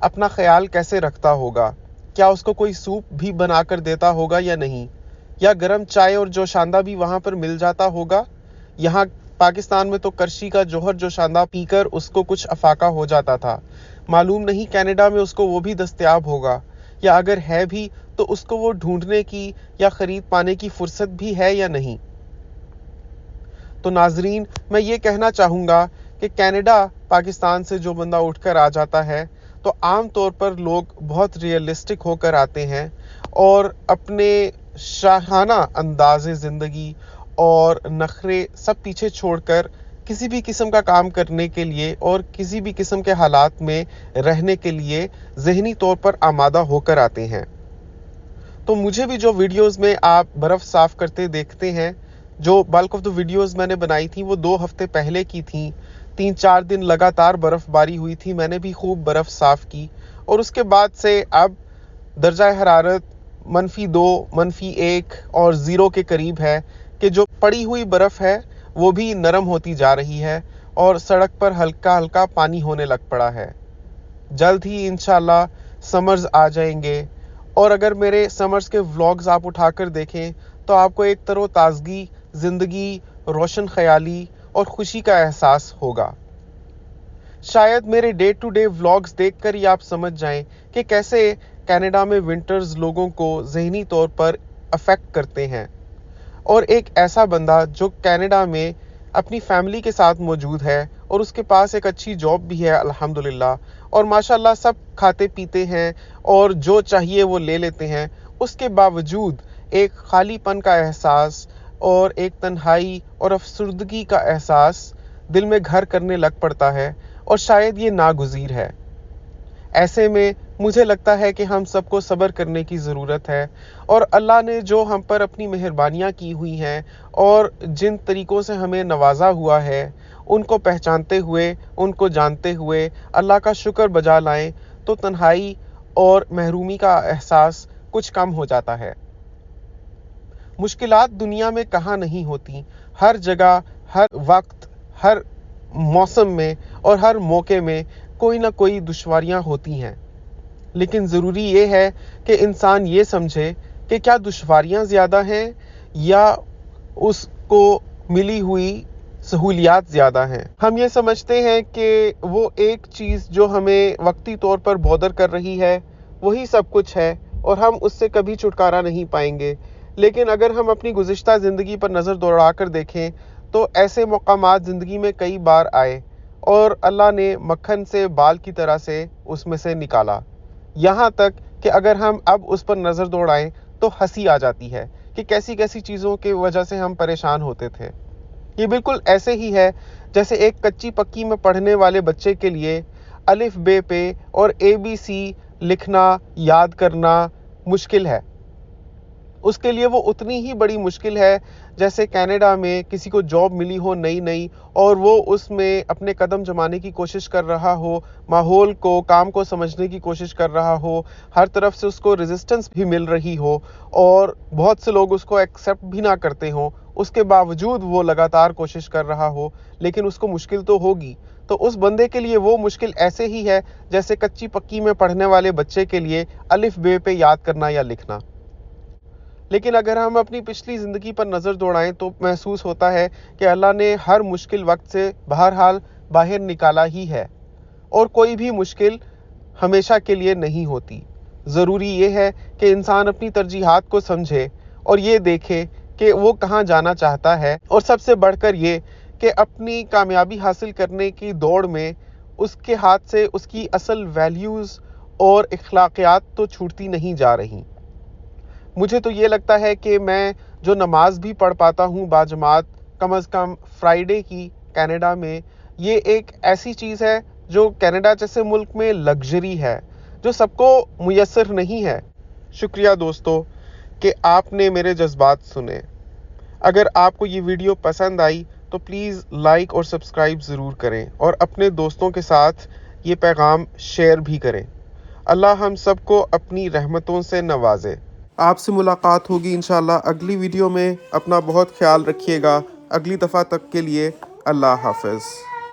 اپنا خیال کیسے رکھتا ہوگا؟ کیا اس کو کوئی سوپ بھی بنا کر دیتا ہوگا یا نہیں؟ یا گرم چائے اور جوشاندہ بھی وہاں پر مل جاتا ہوگا؟ یہاں پاکستان میں تو کرشی کا جوہر جوشاندہ پی کر اس کو کچھ افاقہ ہو جاتا تھا، معلوم نہیں کینیڈا میں اس کو وہ بھی دستیاب ہوگا، یا اگر ہے بھی تو اس کو وہ ڈھونڈنے کی یا خرید پانے کی فرصت بھی ہے یا نہیں۔ تو ناظرین، میں یہ کہنا چاہوں گا کہ کینیڈا پاکستان سے جو بندہ اٹھ کر آ جاتا ہے تو عام طور پر لوگ بہت ریئلسٹک ہو کر آتے ہیں اور اپنے شاہانہ انداز زندگی اور نخرے سب پیچھے چھوڑ کر کسی بھی قسم کا کام کرنے کے لیے اور کسی بھی قسم کے حالات میں رہنے کے لیے ذہنی طور پر آمادہ ہو کر آتے ہیں۔ تو مجھے بھی جو ویڈیوز میں آپ برف صاف کرتے دیکھتے ہیں، جو بلک آف دا ویڈیوز میں نے بنائی تھی وہ 2 ہفتے پہلے کی تھیں، 3-4 دن لگاتار برف باری ہوئی تھی، میں نے بھی خوب برف صاف کی، اور اس کے بعد سے اب درجہ حرارت -2, -1 اور 0 کے قریب ہے کہ جو پڑی ہوئی برف ہے وہ بھی نرم ہوتی جا رہی ہے اور سڑک پر ہلکا ہلکا پانی ہونے لگ پڑا ہے۔ جلد ہی انشاءاللہ سمرز آ جائیں گے، اور اگر میرے سمرز کے ولاگز آپ اٹھا کر دیکھیں تو آپ کو ایک تر و تازگی، زندگی، روشن خیالی اور خوشی کا احساس ہوگا۔ شاید میرے ڈے ٹو ڈے ولاگز دیکھ کر ہی آپ سمجھ جائیں کہ کیسے کینیڈا میں ونٹرز لوگوں کو ذہنی طور پر افیکٹ کرتے ہیں، اور ایک ایسا بندہ جو کینیڈا میں اپنی فیملی کے ساتھ موجود ہے اور اس کے پاس ایک اچھی جاب بھی ہے الحمدللہ، اور ماشاءاللہ سب کھاتے پیتے ہیں اور جو چاہیے وہ لے لیتے ہیں، اس کے باوجود ایک خالی پن کا احساس اور ایک تنہائی اور افسردگی کا احساس دل میں گھر کرنے لگ پڑتا ہے، اور شاید یہ ناگزیر ہے۔ ایسے میں مجھے لگتا ہے کہ ہم سب کو صبر کرنے کی ضرورت ہے، اور اللہ نے جو ہم پر اپنی مہربانیاں کی ہوئی ہیں اور جن طریقوں سے ہمیں نوازا ہوا ہے، ان کو پہچانتے ہوئے، ان کو جانتے ہوئے اللہ کا شکر بجا لائیں تو تنہائی اور محرومی کا احساس کچھ کم ہو جاتا ہے۔ مشکلات دنیا میں کہاں نہیں ہوتی، ہر جگہ، ہر وقت، ہر موسم میں اور ہر موقع میں کوئی نہ کوئی دشواریاں ہوتی ہیں، لیکن ضروری یہ ہے کہ انسان یہ سمجھے کہ کیا دشواریاں زیادہ ہیں یا اس کو ملی ہوئی سہولیات زیادہ ہیں۔ ہم یہ سمجھتے ہیں کہ وہ ایک چیز جو ہمیں وقتی طور پر بودر کر رہی ہے وہی سب کچھ ہے اور ہم اس سے کبھی چھٹکارا نہیں پائیں گے، لیکن اگر ہم اپنی گزشتہ زندگی پر نظر دوڑا کر دیکھیں تو ایسے مقامات زندگی میں کئی بار آئے اور اللہ نے مکھن سے بال کی طرح سے اس میں سے نکالا، یہاں تک کہ اگر ہم اب اس پر نظر دوڑائیں تو ہنسی آ جاتی ہے کہ کیسی کیسی چیزوں کی وجہ سے ہم پریشان ہوتے تھے۔ یہ بالکل ایسے ہی ہے جیسے ایک کچی پکی میں پڑھنے والے بچے کے لیے الف بے پہ اور ABC لکھنا یاد کرنا مشکل ہے، اس کے لیے وہ اتنی ہی بڑی مشکل ہے جیسے کینیڈا میں کسی کو جاب ملی ہو نئی اور وہ اس میں اپنے قدم جمانے کی کوشش کر رہا ہو، ماحول کو، کام کو سمجھنے کی کوشش کر رہا ہو، ہر طرف سے اس کو ریزسٹنس بھی مل رہی ہو اور بہت سے لوگ اس کو ایکسیپٹ بھی نہ کرتے ہوں، اس کے باوجود وہ لگاتار کوشش کر رہا ہو، لیکن اس کو مشکل تو ہوگی۔ تو اس بندے کے لیے وہ مشکل ایسے ہی ہے جیسے کچی پکی میں پڑھنے والے بچے کے لیے الف بے پہ یاد کرنا یا لکھنا۔ لیکن اگر ہم اپنی پچھلی زندگی پر نظر دوڑائیں تو محسوس ہوتا ہے کہ اللہ نے ہر مشکل وقت سے بہرحال باہر نکالا ہی ہے، اور کوئی بھی مشکل ہمیشہ کے لیے نہیں ہوتی۔ ضروری یہ ہے کہ انسان اپنی ترجیحات کو سمجھے اور یہ دیکھے کہ وہ کہاں جانا چاہتا ہے، اور سب سے بڑھ کر یہ کہ اپنی کامیابی حاصل کرنے کی دوڑ میں اس کے ہاتھ سے اس کی اصل ویلیوز اور اخلاقیات تو چھوٹتی نہیں جا رہی۔ مجھے تو یہ لگتا ہے کہ میں جو نماز بھی پڑھ پاتا ہوں باجماعت کم از کم فرائیڈے کی کینیڈا میں، یہ ایک ایسی چیز ہے جو کینیڈا جیسے ملک میں لگژری ہے، جو سب کو میسر نہیں ہے۔ شکریہ دوستو کہ آپ نے میرے جذبات سنے۔ اگر آپ کو یہ ویڈیو پسند آئی تو پلیز لائک اور سبسکرائب ضرور کریں اور اپنے دوستوں کے ساتھ یہ پیغام شیئر بھی کریں۔ اللہ ہم سب کو اپنی رحمتوں سے نوازے۔ آپ سے ملاقات ہوگی انشاءاللہ اگلی ویڈیو میں۔ اپنا بہت خیال رکھیے گا۔ اگلی دفعہ تک کے لیے اللہ حافظ۔